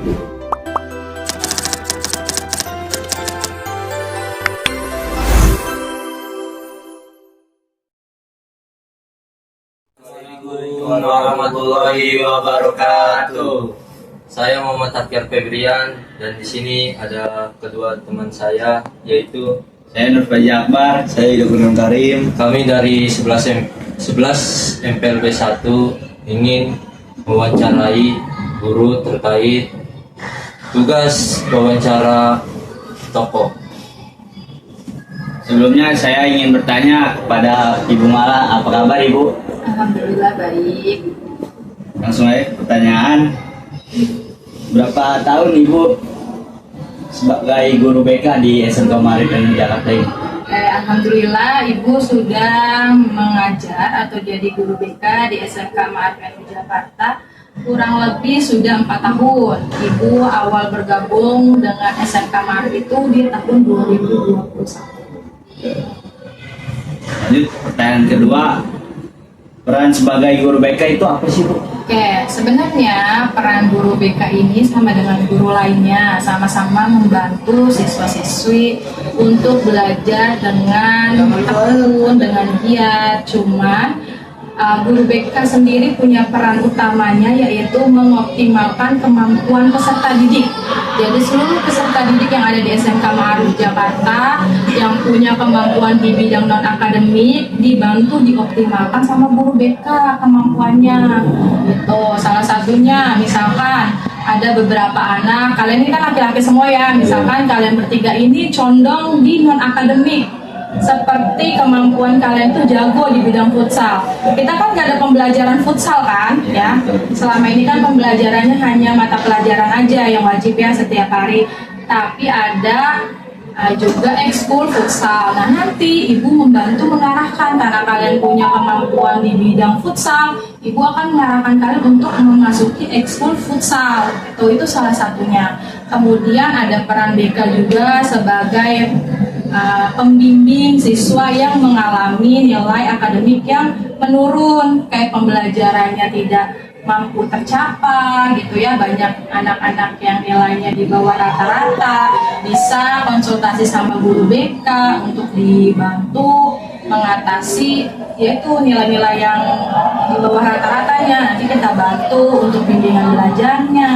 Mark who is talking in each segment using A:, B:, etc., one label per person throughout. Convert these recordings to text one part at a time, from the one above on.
A: Assalamualaikum warahmatullahi wabarakatuh. Saya Muhammad Hafir Febrian dan di sini ada kedua teman saya, yaitu
B: Saya Nur Faji Akbar. Saya Idul Karim.
A: kami dari 11 MPLB 1 ingin mewawancarai guru terkait tugas wawancara tokoh.
B: Sebelumnya saya ingin bertanya kepada Ibu Mala, apa kabar Ibu?
C: Alhamdulillah baik.
B: Langsung aja pertanyaan. Berapa tahun Ibu sebagai guru BK di SMK Maarif Jakarta ini?
C: Alhamdulillah Ibu sudah mengajar atau jadi guru BK di SMK Maarif Jakarta kurang lebih sudah 4 tahun. Ibu awal bergabung dengan SMK Maarif itu di tahun 2021.
B: Lanjut pertanyaan kedua. Peran sebagai guru BK itu apa sih Bu?
C: Oke, sebenarnya peran guru BK ini sama dengan guru lainnya, sama-sama membantu siswa-siswi untuk belajar dengan tekun, dengan giat. Cuman guru BK sendiri punya peran utamanya, yaitu mengoptimalkan kemampuan peserta didik. Jadi seluruh peserta didik yang ada di SMK Maarif Jakarta yang punya kemampuan di bidang non-akademik dibantu dioptimalkan sama guru BK kemampuannya. Itu salah satunya, misalkan ada beberapa anak, kalian ini kan laki-laki semua ya, misalkan kalian bertiga ini condong di non-akademik, seperti kemampuan kalian tuh jago di bidang futsal. Kita kan gak ada pembelajaran futsal kan, ya. Selama ini kan pembelajarannya hanya mata pelajaran aja yang wajib ya setiap hari. Tapi ada juga ekskul futsal. Nah nanti ibu membantu mengarahkan, karena kalian punya kemampuan di bidang futsal, ibu akan mengarahkan kalian untuk memasuki ekskul futsal. Itu salah satunya. Kemudian ada peran BK juga sebagai pembimbing siswa yang mengalami nilai akademik yang menurun, kayak pembelajarannya tidak mampu tercapai gitu ya. Banyak anak-anak yang nilainya di bawah rata-rata, bisa konsultasi sama guru BK untuk dibantu mengatasi yaitu nilai-nilai yang di bawah rata-ratanya. Nanti kita bantu untuk bimbingan belajarnya,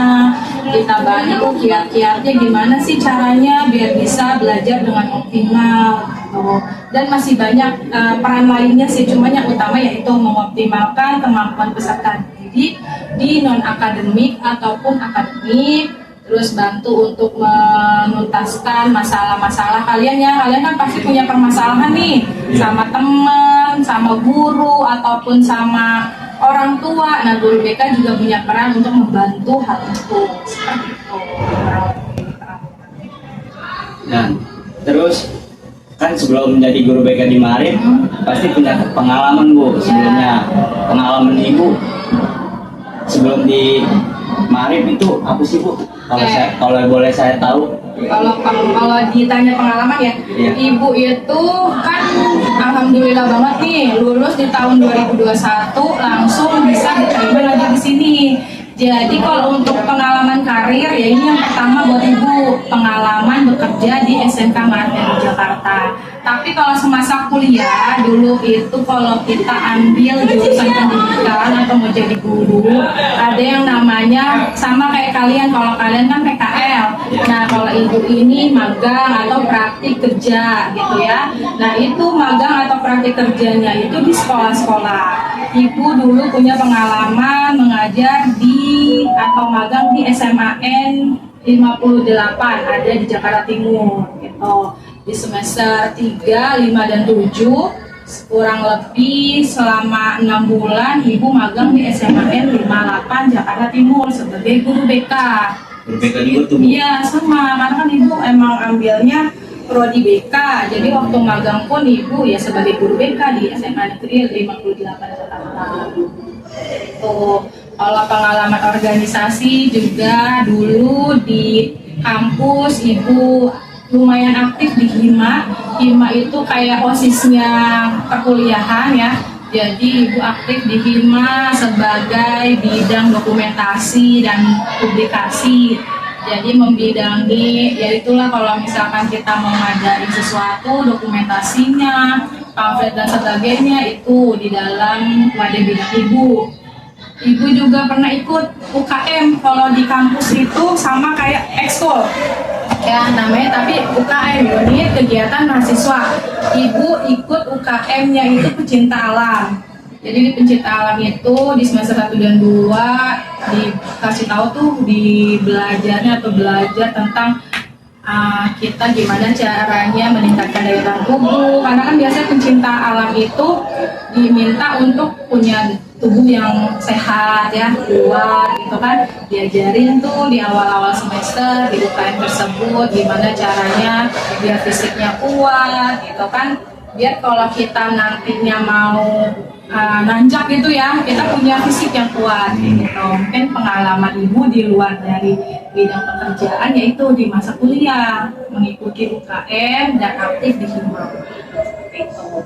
C: kita bantu kiat-kiatnya gimana sih caranya biar bisa belajar dengan optimal gitu. Dan masih banyak peran lainnya sih, cuma yang utama yaitu mengoptimalkan kemampuan peserta didik di non-akademik ataupun akademik. Terus bantu untuk menuntaskan masalah-masalah kalian ya. Kalian kan pasti punya permasalahan nih, sama teman, sama guru, ataupun sama orang tua. Nah, guru BK juga punya peran untuk membantu hal itu. Seperti itu.
B: Nah, terus kan sebelum menjadi guru BK di Maarif pasti punya pengalaman Bu sebelumnya. Pengalaman Ibu sebelum di Maarif itu apa sih Bu? Kalau boleh saya tahu.
C: Kalau ditanya pengalaman ya,
B: Iya.
C: Ibu itu kan alhamdulillah banget nih lulus di tahun 2021 langsung bisa diterima lagi di sini. Jadi kalau untuk pengalaman karir ya ini yang pertama buat Ibu, pengalaman bekerja di SMK Maarif Jakarta. Tapi kalau semasa kuliah dulu itu kalau kita ambil jurusan pendidikan atau mau jadi guru, ada yang namanya sama kayak kalian, kalau kalian kan PKL. Nah kalau Ibu ini magang atau praktik kerja gitu ya. Nah itu magang atau praktik kerjanya itu di sekolah-sekolah. Ibu dulu punya pengalaman mengajar di atau magang di SMAN 58 ada di Jakarta Timur gitu. Di semester 3, 5, dan 7 kurang lebih selama 6 bulan Ibu magang di SMAN 58 Jakarta Timur sebagai guru BK.
B: Guru BK juga tuh Bu?
C: Iya sama, karena kan Ibu emang ambilnya prodi BK. Jadi waktu magang pun Ibu ya sebagai guru BK di SMA Negeri 58 Jakarta. Itu kalau pengalaman organisasi juga dulu di kampus Ibu lumayan aktif di HIMA. HIMA itu kayak OSIS-nya perkuliahan ya. Jadi Ibu aktif di HIMA sebagai bidang dokumentasi dan publikasi. Jadi membidangi, ya itulah kalau misalkan kita mau ngadain sesuatu, dokumentasinya, pamflet dan sebagainya itu di dalam wadah bidang ibu. Ibu juga pernah ikut UKM kalau di kampus itu sama kayak ekskul ya namanya, tapi UKM unit kegiatan mahasiswa. Ibu ikut UKM-nya itu pecinta alam. Jadi di pencinta alam itu di semester 1 dan 2 dikasih tahu tuh di belajarnya atau belajar tentang kita gimana caranya meningkatkan daya tahan tubuh, karena kan biasanya pencinta alam itu diminta untuk punya tubuh yang sehat ya, kuat gitu kan. Diajarin tuh di awal-awal semester di UKM tersebut gimana caranya biar fisiknya kuat gitu kan, biar kalau kita nantinya mau nanjak gitu ya, kita punya fisik yang kuat gitu. Mungkin pengalaman ibu di luar dari bidang pekerjaan yaitu di masa kuliah mengikuti UKM dan aktif di hima gitu.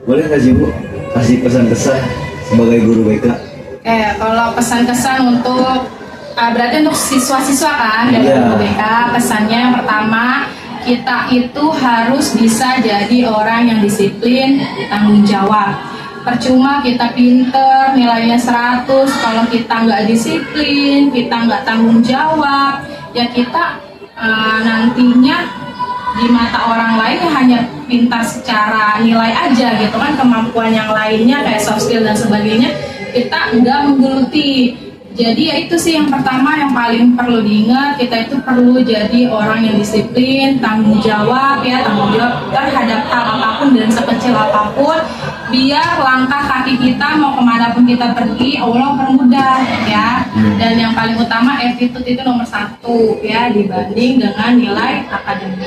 D: Boleh nggak sih Bu kasih pesan-kesan sebagai guru BK?
C: Kalau pesan-kesan untuk berarti untuk siswa-siswa kan dari
D: Iya.
C: guru BK, pesannya yang pertama, kita itu harus bisa jadi orang yang disiplin, tanggung jawab. Percuma kita pinter, nilainya 100, kalau kita nggak disiplin, kita nggak tanggung jawab, ya kita nantinya di mata orang lain ya hanya pintar secara nilai aja gitu kan, kemampuan yang lainnya kayak soft skill dan sebagainya kita nggak menggeluti. Jadi ya itu sih yang pertama yang paling perlu diingat, kita itu perlu jadi orang yang disiplin, tanggung jawab ya, tanggung jawab terhadap hal apapun dan sekecil apapun, biar langkah kaki kita mau kemanapun kita pergi Allah permudah ya. Dan yang paling utama attitude itu nomor 1 ya dibanding dengan nilai akademik.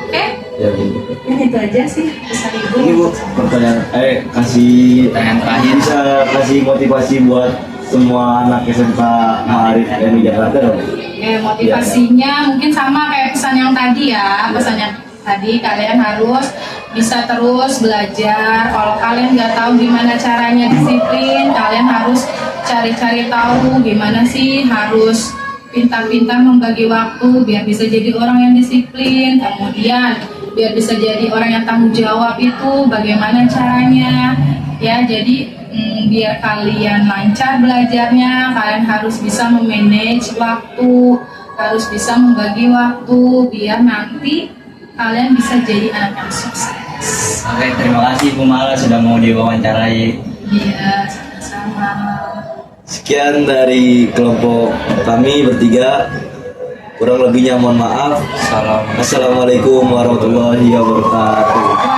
C: Oke?
D: Ya Bu.
C: Ini itu aja sih pesan ibu.
D: Ini Bu pertanyaan kasih
B: Pertanyaan terakhir.
D: bisa kasih motivasi buat semua anak SMK Ma'arif MI Jakarta dong.
C: Motivasinya mungkin sama kayak pesan yang tadi ya, pesan yang tadi kalian harus bisa terus belajar. Kalau kalian nggak tahu gimana caranya disiplin, kalian harus cari-cari tahu gimana sih harus pintar-pintar membagi waktu biar bisa jadi orang yang disiplin. Kemudian biar bisa jadi orang yang tanggung jawab itu bagaimana caranya ya. Jadi biar kalian lancar belajarnya, kalian harus bisa memanage waktu, harus bisa membagi waktu biar nanti kalian bisa jadi anak yang sukses.
B: Oke, terima kasih Bu Mala sudah mau diwawancarai.
C: Iya, sama-sama.
D: Sekian dari kelompok kami bertiga. Kurang lebihnya mohon maaf.
A: Salam.
D: Assalamualaikum warahmatullahi wabarakatuh.